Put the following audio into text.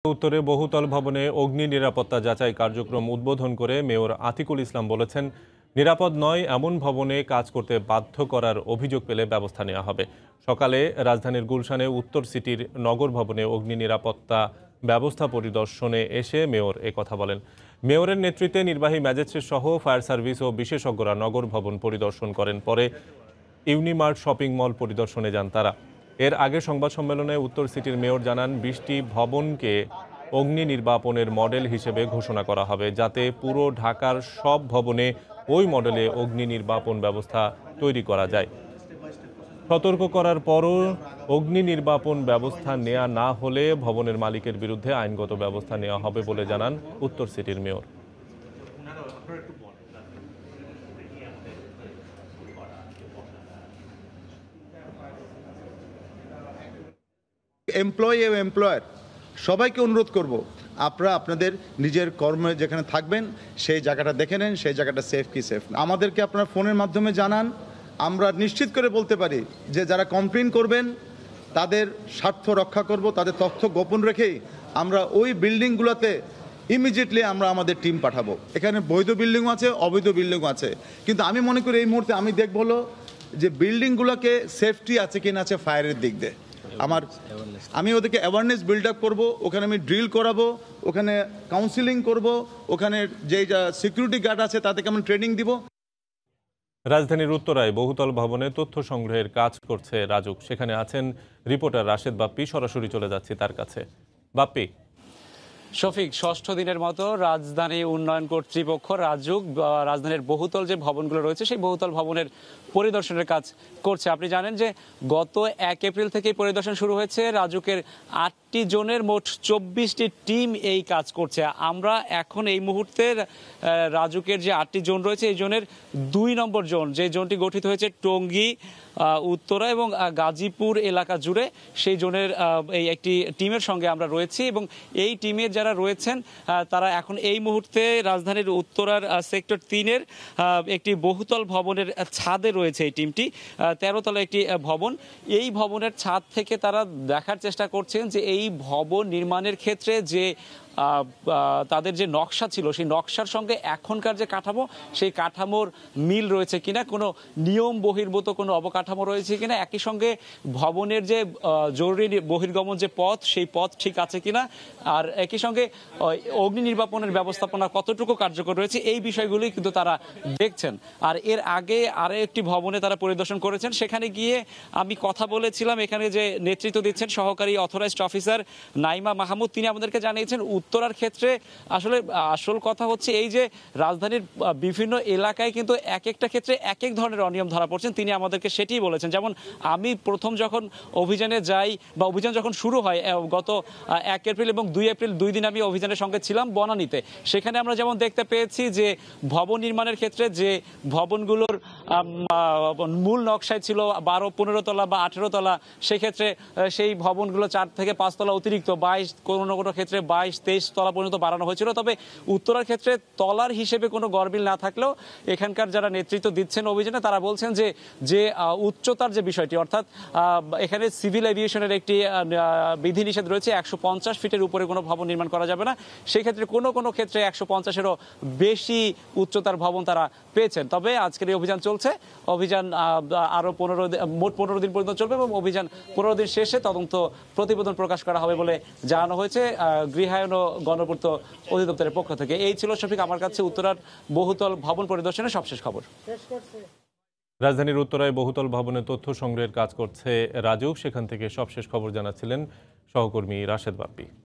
উত্তরে বহুতল ভবনে অগ্নি নিরাপত্তা যাচাই কার্যক্রম উদ্বোধন করে মেয়র আতিকুল ইসলাম বলেছেন, নিরাপদ নয় এমন ভবনে কাজ করতে বাধ্য করার অভিযোগ পেলে ব্যবস্থা নেওয়া হবে। সকালে রাজধানীর গুলশানে উত্তর সিটির নগর ভবনে অগ্নি নিরাপত্তা ব্যবস্থা পরিদর্শনে এসে মেয়র কথা বলেন। মেয়রের নেতৃত্বে নির্বাহী ম্যাজিস্ট্রেট সহ ফায়ার সার্ভিস ও বিশেষজ্ঞরা নগর ভবন পরিদর্শন করেন। পরে ইউনিমার্ট শপিং মল পরিদর্শনে যান তারা। এর আগে সংবাদ সম্মেলনে উত্তর সিটির মেয়র জানান, 20টি ভবনকে অগ্নি নির্বাপনের মডেল হিসেবে ঘোষণা করা হবে, যাতে পুরো ঢাকার সব ভবনে ওই মডেলে অগ্নি নির্বাপন ব্যবস্থা তৈরি করা যায়। সতর্ক করার পরও অগ্নি নির্বাপন ব্যবস্থা নেওয়া না হলে ভবনের মালিকের বিরুদ্ধে আইনগত ব্যবস্থা নেওয়া হবে বলে জানান উত্তর সিটির মেয়র। এমপ্লয়ি এবং এমপ্লয়ার সবাইকে অনুরোধ করব, আপনারা আপনাদের নিজের কর্মে যেখানে থাকবেন সেই জায়গাটা দেখে নেন, সেই জায়গাটা সেফ কি সেফ না। আমাদেরকে আপনারা ফোনের মাধ্যমে জানান, আমরা নিশ্চিত করে বলতে পারি যে যারা কমপ্লেন করবেন তাদের স্বার্থ রক্ষা করব, তাদের তথ্য গোপন রেখেই আমরা ওই বিল্ডিংগুলোতে ইমিডিয়েটলি আমরা আমাদের টিম পাঠাবো। এখানে বৈধ বিল্ডিংও আছে, অবৈধ বিল্ডিংও আছে, কিন্তু আমি মনে করি এই মুহূর্তে আমি দেখব হলো যে বিল্ডিংগুলোকে সেফটি আছে কিনা আছে ফায়ারের দিক দিয়ে। আমি ওদেরকে অ্যাওয়ারনেস বিল্ড আপ করবো, ওখানে আমি ড্রিল করাবো, ওখানে কাউন্সিলিং করব, ওখানে যে সিকিউরিটি গার্ড আছে তাদেরকে আমি ট্রেনিং দিব। রাজধানীর উত্তরায় বহুতল ভবনে তথ্য সংগ্রহের কাজ করছে রাজুক। সেখানে আছেন রিপোর্টার রাশেদ বাপ্পি। সরাসরি চলে যাচ্ছি তার কাছে। বাপ্পি। শফিক, ষষ্ঠ দিনের মতো রাজধানী উন্নয়ন কর্তৃপক্ষ রাজুক রাজধানীর বহুতল যে ভবনগুলো রয়েছে সেই বহুতল ভবনের পরিদর্শনের কাজ করছে। আপনি জানেন যে গত 1 এপ্রিল থেকেই পরিদর্শন শুরু হয়েছে। রাজুকের 8টি জোনের মোট 24টি টিম এই কাজ করছে। আমরা এখন এই মুহূর্তে রাজুকের যে 8টি জোন রয়েছে এই জোনের 2 নম্বর জোন, যে জোনটি গঠিত হয়েছে টঙ্গী, উত্তরা এবং গাজীপুর এলাকা জুড়ে, সেই জোনের এই একটি টিমের সঙ্গে আমরা রয়েছি এবং এই টিমের যারা রয়েছেন তারা এখন এই মুহূর্তে রাজধানীর উত্তরার সেক্টর 3-এর একটি বহুতল ভবনের ছাদে রয়েছে। এই টিমটি 13 তলা একটি ভবন। এই ভবনের ছাদ থেকে তারা দেখার চেষ্টা করছেন যে এই ভবন নির্মাণের ক্ষেত্রে যে তাদের যে নকশা ছিল সেই নকশার সঙ্গে এখনকার যে কাঠামো সেই কাঠামোর মিল রয়েছে কিনা, কোনো নিয়ম বহির্ভূত কোনো অবকাঠামো রয়েছে কিনা, একই সঙ্গে ভবনের যে জরুরি বহির্গমন যে পথ সেই পথ ঠিক আছে কিনা, আর একই সঙ্গে অগ্নি নির্বাপনের ব্যবস্থাপনা কতটুকু কার্যকর রয়েছে, এই বিষয়গুলি কিন্তু তারা দেখছেন। আর এর আগে আরও একটি ভবনে তারা পরিদর্শন করেছেন। সেখানে গিয়ে আমি কথা বলেছিলাম, এখানে যে নেতৃত্ব দিচ্ছেন সহকারী অথরাইজড অফিসার নাইমা মাহমুদ, তিনি আমাদেরকে জানিয়েছেন উত্তরার ক্ষেত্রে আসলে আসল কথা হচ্ছে এই যে রাজধানীর বিভিন্ন এলাকায় কিন্তু এক একটা ক্ষেত্রে এক এক ধরনের অনিয়ম ধরা পড়ছেন। তিনি আমাদেরকে সেটিই বলেছেন। যেমন আমি প্রথম যখন অভিযানে যাই বা অভিযান যখন শুরু হয় গত 1 এপ্রিল এবং 2 এপ্রিল 2 দিন আমি অভিযানের সঙ্গে ছিলাম বনানীতে। সেখানে আমরা যেমন দেখতে পেয়েছি যে ভবন নির্মাণের ক্ষেত্রে যে ভবনগুলোর মূল নকশায় ছিল 12-15 তলা বা 18 তলা, সেক্ষেত্রে সেই ভবনগুলো 4 থেকে 5 তলা অতিরিক্ত 22, কোনো কোনো ক্ষেত্রে 22-23 তলা পর্যন্ত বাড়ানো হয়েছিল। তবে উত্তরার ক্ষেত্রে তলার হিসেবে কোনো গরমিল না থাকলেও এখানকার যারা নেতৃত্ব দিচ্ছেন অভিযানে তারা বলছেন যে উচ্চতার যে বিষয়টি, অর্থাৎ এখানে সিভিল এভিয়েশনের একটি বিধিনিষেধ রয়েছে, 150 ফিটের উপরে কোনো ভবন নির্মাণ করা যাবে না। সেই ক্ষেত্রে কোনো কোনো ক্ষেত্রে 150-এরও বেশি উচ্চতার ভবন তারা পেয়েছেন। তবে আজকের এই অভিযান চলছে। অভিযান আরও মোট 15 দিন পর্যন্ত চলবে এবং অভিযান 15 দিন শেষে তদন্ত প্রতিবেদন প্রকাশ করা হবে বলে জানানো হয়েছে গৃহায়ন ও গণপূর্ত অধিদপ্তরের পক্ষ থেকে। এই ছিল শফিক আমার কাছে উত্তরার বহুতল ভবন পরিদর্শনের সবশেষ খবর। রাজধানীর উত্তরায় বহুতল ভবনে তথ্য সংগ্রহের কাজ করছে রাজুক। সেখান থেকে সবশেষ খবর জানাচ্ছিলেন সহকর্মী রাশেদ বাপ্পি।